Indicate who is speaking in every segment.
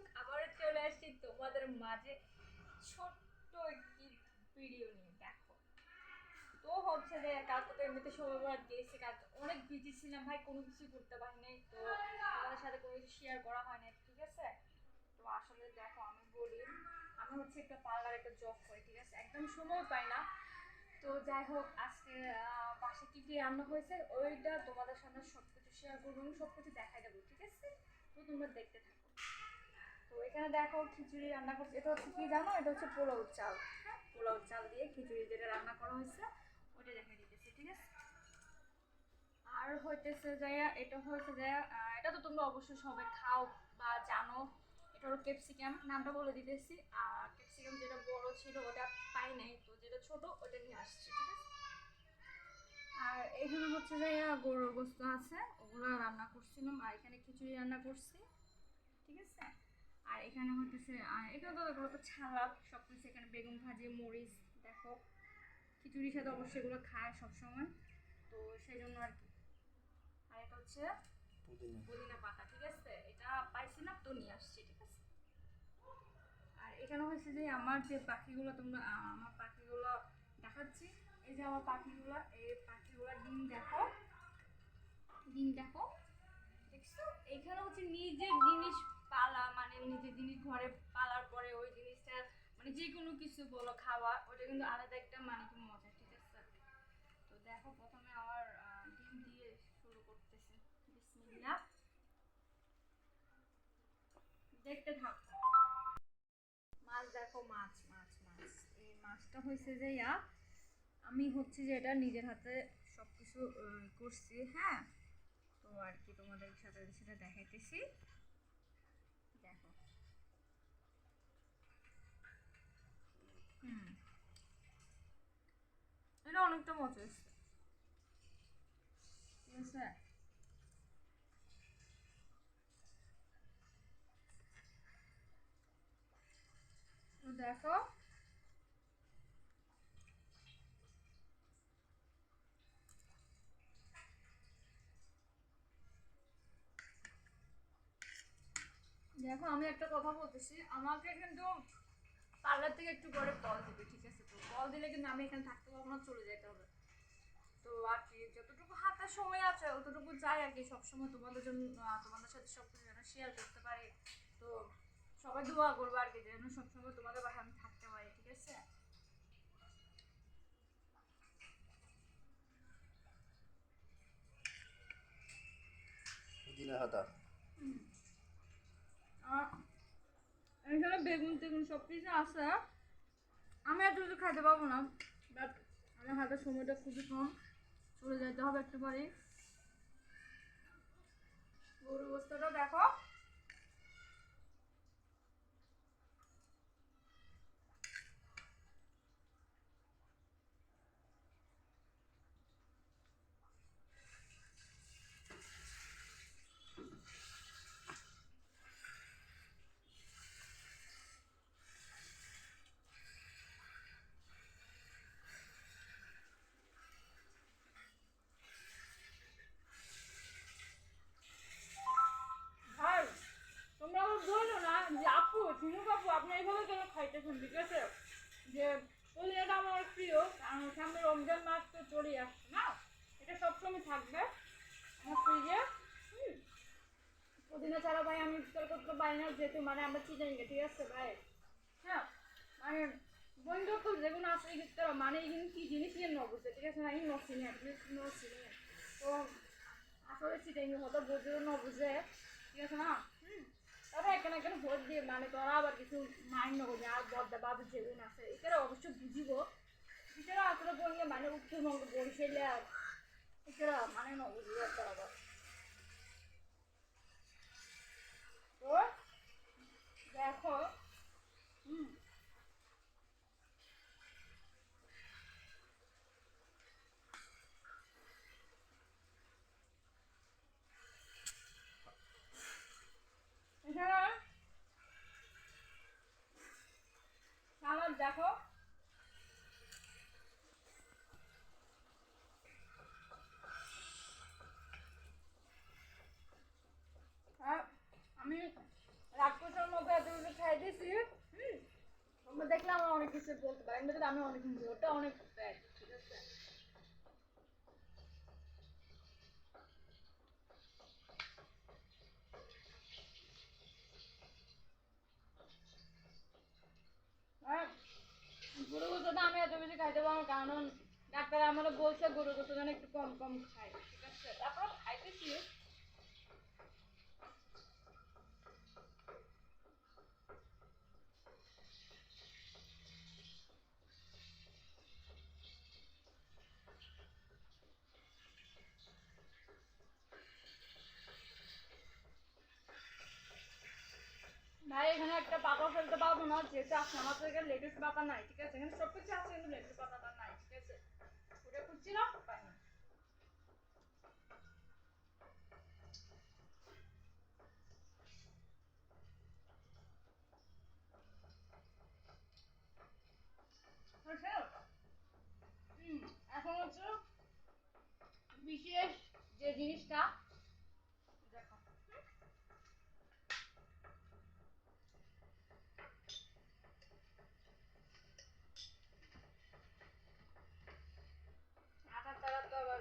Speaker 1: হোক আবার চলে আসছি তোমাদের মাঝে ছোট্ট একটি ভিডিও নিয়ে। দেখো, তো হচ্ছে যে কালকে তো এমনিতে শনিবার দিয়েছি, কালকে অনেক বিজি ছিলাম ভাই, কোনো কিছু করতে পারি নাই, তো তোমাদের সাথে কোনো কিছু শেয়ার করা হয় নাই, ঠিক আছে। তো আসলে দেখো আমি বলি, আমি হচ্ছে একটা পার্লার একটা জব করি, ঠিক আছে, একদম সময় পাই না। তো যাই হোক, আজকে বাসায় কি কি রান্না হয়েছে ওইটা তোমাদের সামনে সব কিছু শেয়ার করবো, আমি সব কিছু দেখাই দেবো, ঠিক আছে। তো তোমরা দেখতে থাকো। তো এখানে দেখো খিচুড়ি রান্না করছে, এটা হচ্ছে কি জানো, এটা হচ্ছে পোলাও চাল। হ্যাঁ, পোলাও চাল দিয়ে খিচুড়ি যেটা রান্না করা হয়েছে ওইটা দেখাই দিতেছি, ঠিক আছে। আর হইতেছে যে এটা হয়েছে যে এটা তো তোমরা অবশ্যই সবাই খাও বা জানো, এটা হলো ক্যাপসিকাম, নামটা বলে দিতেছি। আর ক্যাপসিকাম যেটা বড় ছিল ওটা পাই নাই, তো যেটা ছোট ওটা নিয়ে আসছি, ঠিক আছে। আর এখানে হচ্ছে যে গরুর গোস্ত আছে, ওগুলো রান্না করছিলাম। আর এখানে খিচুড়ি রান্না করছি, ঠিক আছে। আর এখানে হইতেছে, আর এখানে তো এগুলো তো ছালাদ সব কিছু, এখানে বেগুন ভাজি, মরিচ, দেখো খিচুড়ির সাথে অবশ্যই এগুলো খায় সবসময়, তো সেই জন্য আর কি। আর এটা হচ্ছে পুদিনা পাতা, ঠিক আছে, এটা পাইছিলাম তো নিয়ে আসছি, ঠিক আছে। আর এখানে হচ্ছে যে আমার যে পাখিগুলো তোমরা আমার পাখিগুলো দেখাচ্ছি, এই যে আমার পাখিগুলো, এই পাখিগুলো ডিম দেখো, ডিম দেখো, দেখছো। এইখানে হচ্ছে নিজের জিনিস পালা, মানে নিজের জিনিস ঘরে পালার পরে ওই জিনিসটা মানে যে কোনো কিছু বলো খাওয়া, ওটা কিন্তু আলাদা একটা মানে কি মজা, ঠিক আছে। তো দেখো প্রথমে আমার ডিম দিয়ে শুরু করতেছে, বিসমিল্লাহ, দেখতে থাকো। মাছ দেখো, মাছ মাছ মাছ, এই মাছটা হয়েছে যে আমি হচ্ছে যে এটা নিজের হাতে সব কিছু করছি, হ্যাঁ। তো আর কি তোমাদের সাথে সেটা দেখাইতেছি, দেখো। হুম, এটা অনেকটা মজা এসছে, ঠিক আছে। তো দেখো, দেখো আমি একটা কথা বলতেছি, আমাকে কিন্তু পার্লার থেকে একটু পরে কল দিবে, ঠিক আছে। তো কল দিলে কিন্তু আমি এখানে থাকতে পারবো না, চলে যেতে হবে। তো আর কি যতটুকু হাতে সময় আছে অতটুকু যাই আর কি, সবসময় তোমাদের জন্য তোমাদের সাথে সব কিছু যেন শেয়ার করতে পারি। তো সবাই দোয়া করবো আর কি, যেন সবসময় তোমাদের বাসায় আমি থাকতে পারি, ঠিক আছে।
Speaker 2: পুদিনা পাতা।
Speaker 1: আর এখানে বেগুন টেগুন সব কিছু আছে, আমি এত কিছু খাইতে পারবো না, বাট আমার হাতে সময়টা খুবই কম, চলে যেতে হবে একটু পরে। গরুর অবস্থাটা দেখো, ভাই তোমরা আমার বললো না যে আপু ঝিনুক আপু আপনি এইভাবে কেন খাইতেছেন, ঠিক আছে। যে পুদিনাটা আমার প্রিয়, কারণ সামনে রমজান মাস তো চলেই আসছে না, এটা সবসময় থাকবে আমার ফ্রিজে। পুদিনা ছাড়া ভাই আমি ইফতার করতে পারি না, যেহেতু মানে আমরা চিটাঙ্গে, ঠিক আছে ভাই। হ্যাঁ, মানে বন্ধুত্ব যেগুলো আছে ইফতার মানে এগুলো কি জিনিস নিয়ে নবুঝে, ঠিক আছে না, এই নসিনে নসিনে। তো আসলে চিটাঙ্গে হয়তো বুঝে নবুঝে, ঠিক আছে না। তবে এখানে এখানে ভোট দিয়ে মানে তোরা আবার কিছু মাইন্ড করবে, আর বদ্দা বাবু যেগুলো আছে এটারা অবশ্য বুঝিব, এটারা আসলে বললে মানে উত্তরবঙ্গ বরিশালে আর এটারা মানে নবুঝিব তারা। তো দেখো, হুম, এখানে সালাদ দেখো, দেখলে আমার অনেক কিছু বলতে পারে, এমনিতে আমি অনেক ওটা অনেক ব্যাড, ঠিক আছে। আর গরু গোস্তটা আমি এত বেশি খাইতে পারবো, কারণ ডাক্তার আমারও বলছে গরু গোস্ত যেন একটু কম কম খাই, ঠিক আছে। তারপর খাইতেছি। ভাই এখানে একটা পাতা ফেলতে পারবো না, যেহেতু আছে আমার তো এখানে লেটুস পাতা নাই, ঠিক আছে। এখানে সব কিছু আছে কিন্তু লেটুস পাতাটা নাই, ঠিক আছে। ওটা খুঁজছিলাম, পাইনি। হ্যাঁ, এখন হচ্ছে বিশেষ যে জিনিসটা, দেখো আটার তারা তো আবার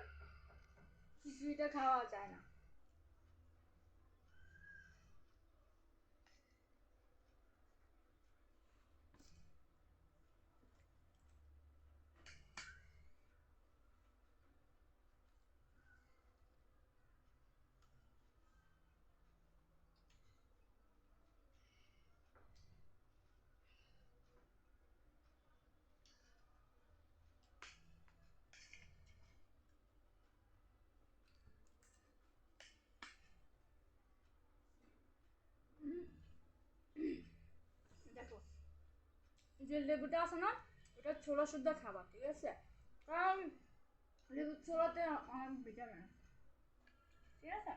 Speaker 1: খিচুড়িটা খাওয়া যায় না। দেখো যে লেবুটা আছে না, ওটা ছোলা শুদ্ধ খাবার, ঠিক আছে। কারণ লেবু ছোলাতে অনেক ভিটামিন আছে, ঠিক আছে।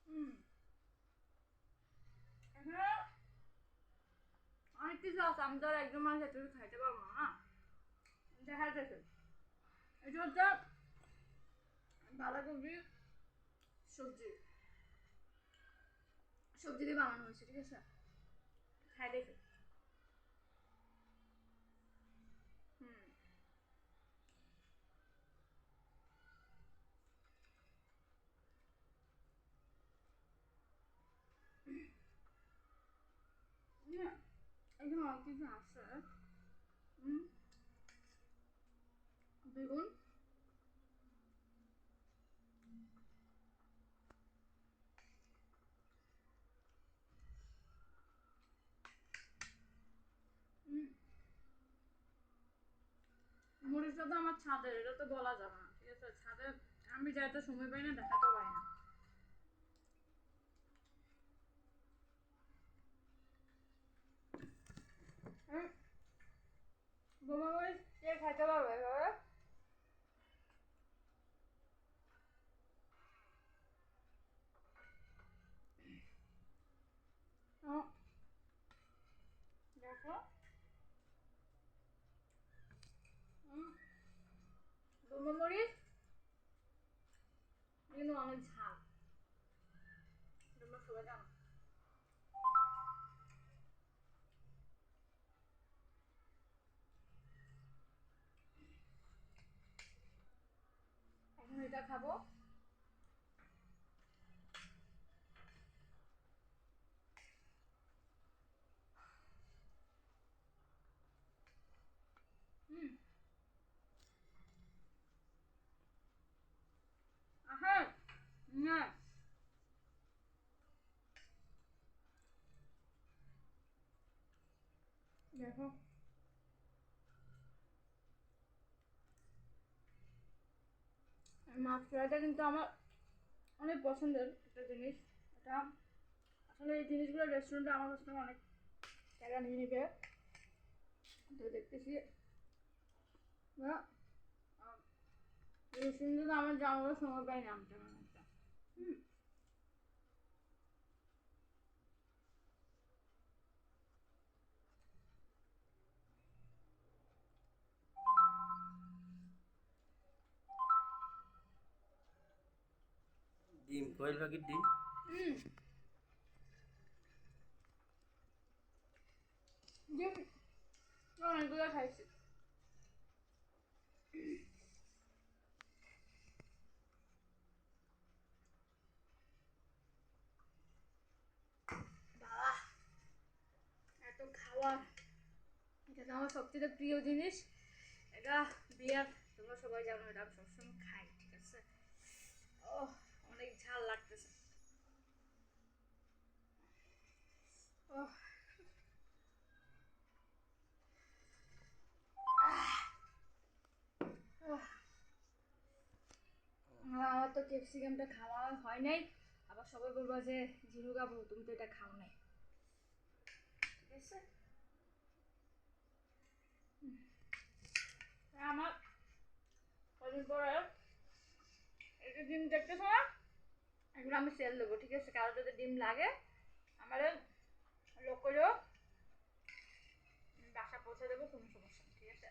Speaker 1: হুম, এখানে অনেক কিছু আছে, আমি তো আর একদম মানুষ এত কিছু খাইতে পারবো না, না। দেখা যাচ্ছে এটা হচ্ছে বাঁধাকপি সবজি, সবজি দিয়ে বানানো হয়েছে, ঠিক আছে। খাই দেখে। হুম, না, এখানে অনেক কিছু আছে। হুম, বেগুন, হুম, মরিচটা তো আমার ছাদের, এটা তো বলা যাবে না, ঠিক আছে। ছাদে আমি যাইতে সময় পাই না, দেখাতেও পাই না। হুম, বোমা মরিচ কে খাইতে পারবে এভাবে? হুম, দেখো, হুম, বোমা মরিচ কিন্তু অনেক ঝাল, তোমরা সবাই জানো। এখন এটা খাবো। হুম, হ্যাঁ, না, দেখো মাছ ফ্রাইটা কিন্তু আমার অনেক পছন্দের একটা জিনিস। এটা আসলে এই জিনিসগুলো রেস্টুরেন্টে আমার কাছ থেকে অনেক টাকা নিয়ে নেবে, তো দেখতেছি রেস্টুরেন্টে আমার যাওয়ার সময় পাই না আমি তেমন একটা।
Speaker 2: ডিম কোয়েল পাখির ডিম।
Speaker 1: ডিম অনেকগুলো খাইছি। বাবা, এত খাওয়া, এটা তো আমার সবচেয়ে প্রিয় জিনিস। এটা বিয়ার, তোমরা সবাই জানো এটা আমি সবসময় খাই, ঠিক আছে। ও, অনেক ঝাল লাগতেছে। ওহ, ওহ। আমার তো ক্যাপসিকামটা খাওয়া হয় নাই, আবার সবাই বলবো যে ঝিনুকা বউ তুমি তো এটা খাও নাই, ঠিক আছে। আমার কদিন পরে এই যে ডিম দেখতেছো না, এগুলো আমি সেল দেবো, ঠিক আছে। কারো যদি ডিম লাগে আমাদের লোক করেও বাসা পৌঁছে দেবো, কোনো সমস্যা নেই, ঠিক আছে।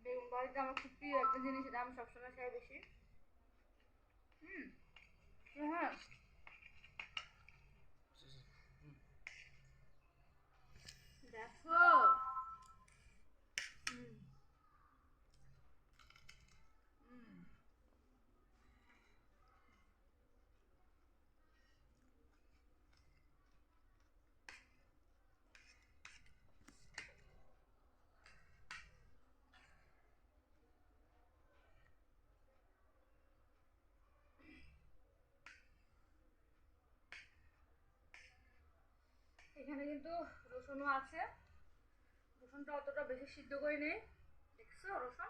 Speaker 1: বেগুন বাড়িতে আমার খুব প্রিয় একটা জিনিস, এটা আমি সবসময় খাই বেশি। হুম, হ্যাঁ, দেখো। হুম, হুম। এখানে কিন্তু রসুনও আছে, রসুনটা অতটা বেশি সিদ্ধ করে নেই, দেখছো রসুন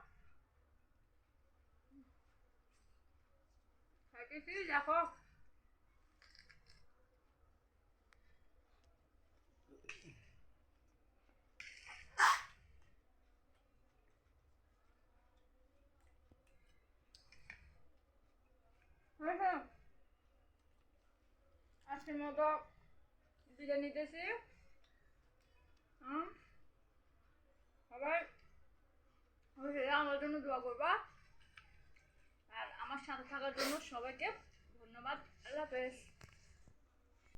Speaker 1: খাইতেছি, দেখো। হ্যাঁ হ্যাঁ, আজকের মতো বিদায় নিতেছি। সবাই অবশ্যই আমার জন্য দোয়া করবা, আর আমার সাথে থাকার জন্য সবাইকে ধন্যবাদ। আল্লাহ হাফেজ।